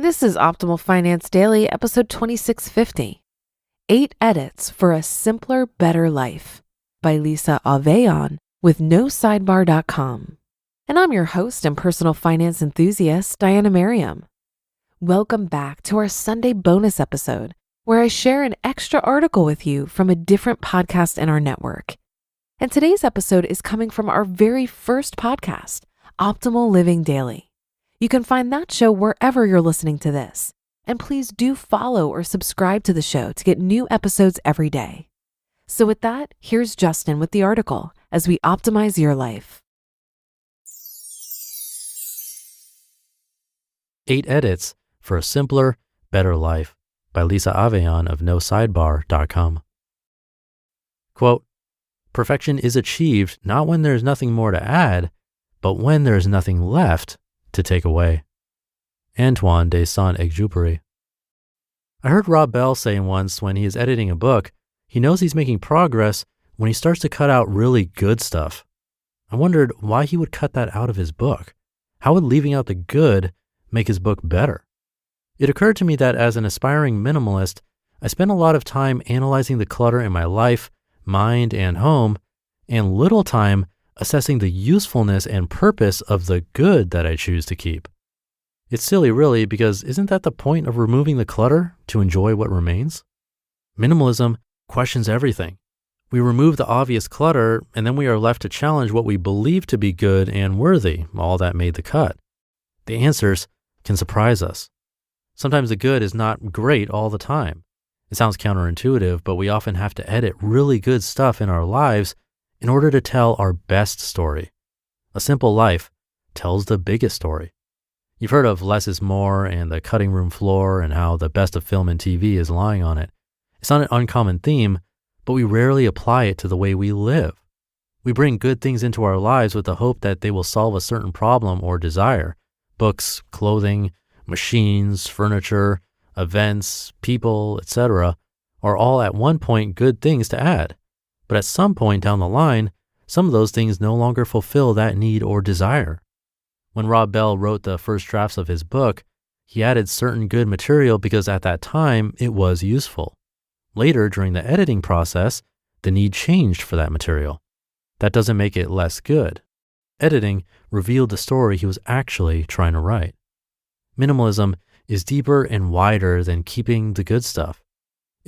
This is Optimal Finance Daily, episode 2650. 8 Edits for a Simpler, Better Life by Lisa Avellan with NoSidebar.com. And I'm your host and personal finance enthusiast, Diana Merriam. Welcome back to our Sunday bonus episode, where I share an extra article with you from a different podcast in our network. And today's episode is coming from our very first podcast, Optimal Living Daily. You can find that show wherever you're listening to this. And please do follow or subscribe to the show to get new episodes every day. So with that, here's Justin with the article as we optimize your life. 8 Edits for a Simpler, Better Life by Lisa Avellan of NoSidebar.com. Quote, perfection is achieved not when there's nothing more to add, but when there's nothing left to take away. Antoine de Saint-Exupéry. I heard Rob Bell say once when he is editing a book, he knows he's making progress when he starts to cut out really good stuff. I wondered why he would cut that out of his book. How would leaving out the good make his book better? It occurred to me that as an aspiring minimalist, I spend a lot of time analyzing the clutter in my life, mind, and home, and little time assessing the usefulness and purpose of the good that I choose to keep. It's silly really, because isn't that the point of removing the clutter, to enjoy what remains? Minimalism questions everything. We remove the obvious clutter, and then we are left to challenge what we believe to be good and worthy, all that made the cut. The answers can surprise us. Sometimes the good is not great all the time. It sounds counterintuitive, but we often have to edit really good stuff in our lives in order to tell our best story. A simple life tells the biggest story. You've heard of less is more and the cutting room floor and how the best of film and TV is lying on it. It's not an uncommon theme, but we rarely apply it to the way we live. We bring good things into our lives with the hope that they will solve a certain problem or desire. Books, clothing, machines, furniture, events, people, etc. are all at one point good things to add. But at some point down the line, some of those things no longer fulfill that need or desire. When Rob Bell wrote the first drafts of his book, he added certain good material because at that time it was useful. Later, during the editing process, the need changed for that material. That doesn't make it less good. Editing revealed the story he was actually trying to write. Minimalism is deeper and wider than keeping the good stuff.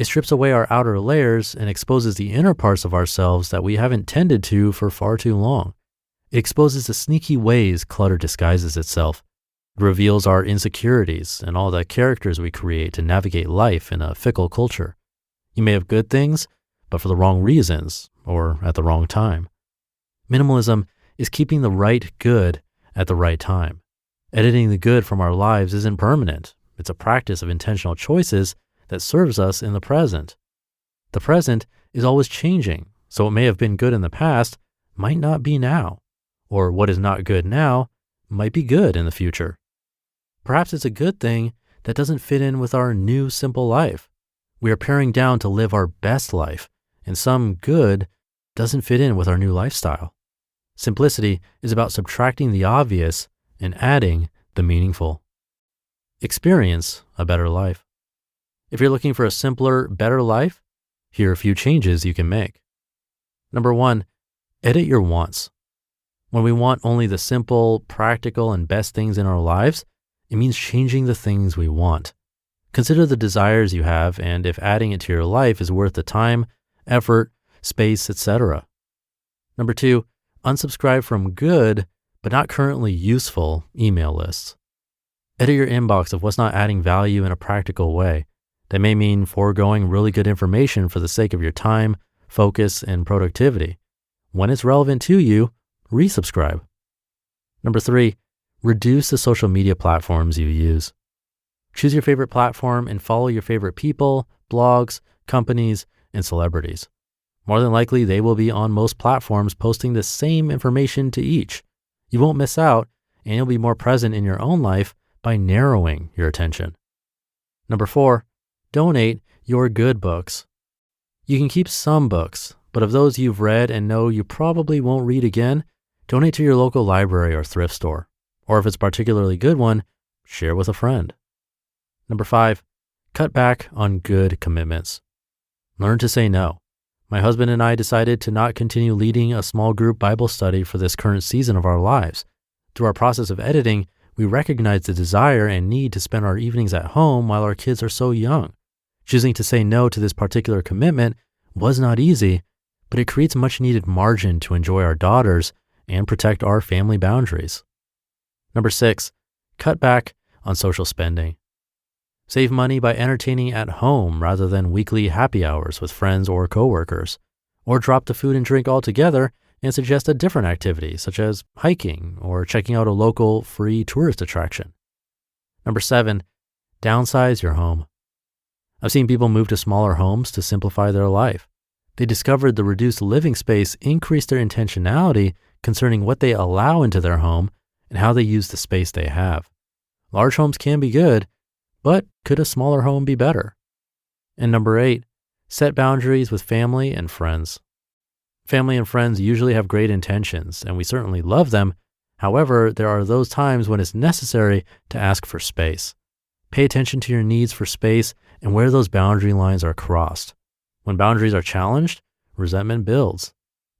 It strips away our outer layers and exposes the inner parts of ourselves that we haven't tended to for far too long. It exposes the sneaky ways clutter disguises itself. It reveals our insecurities and all the characters we create to navigate life in a fickle culture. You may have good things, but for the wrong reasons or at the wrong time. Minimalism is keeping the right good at the right time. Editing the good from our lives isn't permanent. It's a practice of intentional choices that serves us in the present. The present is always changing, so what may have been good in the past might not be now, or what is not good now might be good in the future. Perhaps it's a good thing that doesn't fit in with our new simple life. We are paring down to live our best life, and some good doesn't fit in with our new lifestyle. Simplicity is about subtracting the obvious and adding the meaningful. Experience a better life. If you're looking for a simpler, better life, here are a few changes you can make. Number 1, edit your wants. When we want only the simple, practical, and best things in our lives, it means changing the things we want. Consider the desires you have and if adding it to your life is worth the time, effort, space, etc. Number 2, unsubscribe from good, but not currently useful email lists. Edit your inbox of what's not adding value in a practical way. That may mean foregoing really good information for the sake of your time, focus, and productivity. When it's relevant to you, resubscribe. Number 3, reduce the social media platforms you use. Choose your favorite platform and follow your favorite people, blogs, companies, and celebrities. More than likely, they will be on most platforms posting the same information to each. You won't miss out, and you'll be more present in your own life by narrowing your attention. Number 4, donate your good books. You can keep some books, but of those you've read and know you probably won't read again, donate to your local library or thrift store. Or if it's a particularly good one, share with a friend. Number 5, cut back on good commitments. Learn to say no. My husband and I decided to not continue leading a small group Bible study for this current season of our lives. Through our process of editing, we recognized the desire and need to spend our evenings at home while our kids are so young. Choosing to say no to this particular commitment was not easy, but it creates much needed margin to enjoy our daughters and protect our family boundaries. Number 6, cut back on social spending. Save money by entertaining at home rather than weekly happy hours with friends or coworkers, or drop the food and drink altogether and suggest a different activity such as hiking or checking out a local free tourist attraction. Number 7, downsize your home. I've seen people move to smaller homes to simplify their life. They discovered the reduced living space increased their intentionality concerning what they allow into their home and how they use the space they have. Large homes can be good, but could a smaller home be better? And number 8, set boundaries with family and friends. Family and friends usually have great intentions, and we certainly love them. However, there are those times when it's necessary to ask for space. Pay attention to your needs for space and where those boundary lines are crossed. When boundaries are challenged, resentment builds.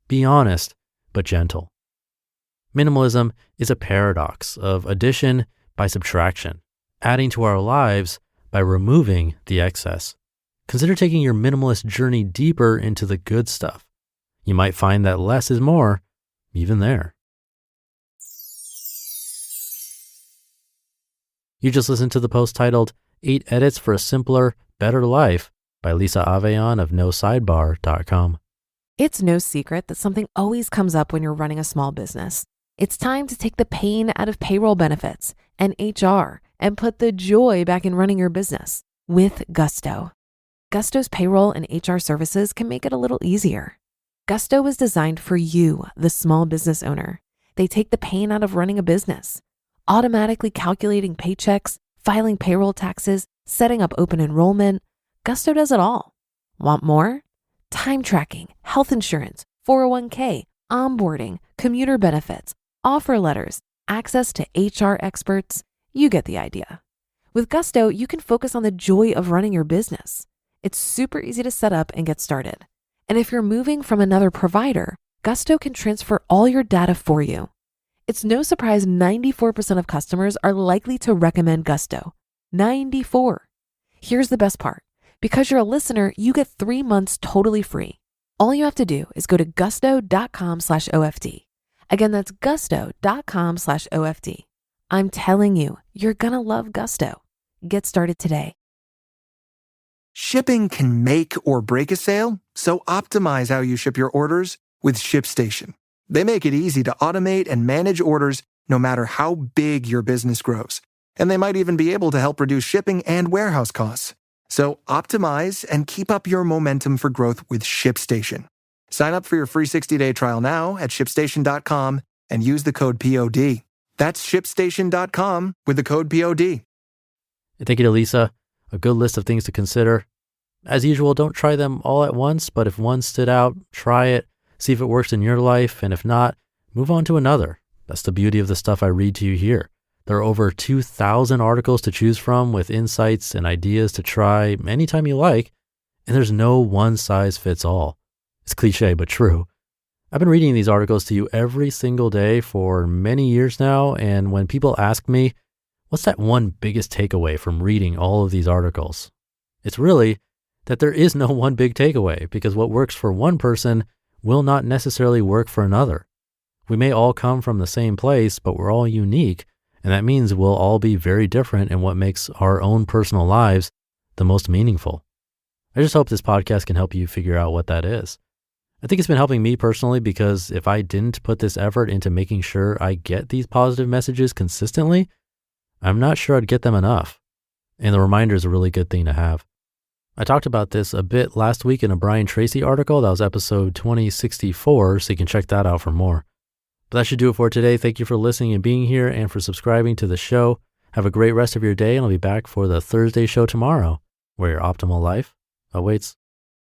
Be honest, but gentle. Minimalism is a paradox of addition by subtraction, adding to our lives by removing the excess. Consider taking your minimalist journey deeper into the good stuff. You might find that less is more, even there. You just listened to the post titled 8 Edits for a Simpler, Better Life by Lisa Avellan of NoSidebar.com. It's no secret that something always comes up when you're running a small business. It's time to take the pain out of payroll benefits and HR and put the joy back in running your business with Gusto. Gusto's payroll and HR services can make it a little easier. Gusto was designed for you, the small business owner. They take the pain out of running a business, automatically calculating paychecks, filing payroll taxes, setting up open enrollment. Gusto does it all. Want more? Time tracking, health insurance, 401k, onboarding, commuter benefits, offer letters, access to HR experts. You get the idea. With Gusto, you can focus on the joy of running your business. It's super easy to set up and get started. And if you're moving from another provider, Gusto can transfer all your data for you. It's no surprise 94% of customers are likely to recommend Gusto. 94. Here's the best part. Because you're a listener, you get 3 months totally free. All you have to do is go to gusto.com/OFD. Again, that's gusto.com/OFD. I'm telling you, you're gonna love Gusto. Get started today. Shipping can make or break a sale, so optimize how you ship your orders with ShipStation. They make it easy to automate and manage orders no matter how big your business grows. And they might even be able to help reduce shipping and warehouse costs. So optimize and keep up your momentum for growth with ShipStation. Sign up for your free 60-day trial now at ShipStation.com and use the code POD. That's ShipStation.com with the code POD. Thank you to Lisa. A good list of things to consider. As usual, don't try them all at once, but if one stood out, try it, see if it works in your life, and if not, move on to another. That's the beauty of the stuff I read to you here. There are over 2,000 articles to choose from with insights and ideas to try anytime you like, and there's no one size fits all. It's cliche, but true. I've been reading these articles to you every single day for many years now, and when people ask me, what's that one biggest takeaway from reading all of these articles? It's really that there is no one big takeaway, because what works for one person will not necessarily work for another. We may all come from the same place, but we're all unique, and that means we'll all be very different in what makes our own personal lives the most meaningful. I just hope this podcast can help you figure out what that is. I think it's been helping me personally, because if I didn't put this effort into making sure I get these positive messages consistently, I'm not sure I'd get them enough. And the reminder is a really good thing to have. I talked about this a bit last week in a Brian Tracy article. That was episode 2064, so you can check that out for more. But that should do it for today. Thank you for listening and being here and for subscribing to the show. Have a great rest of your day, and I'll be back for the Thursday show tomorrow, where your optimal life awaits.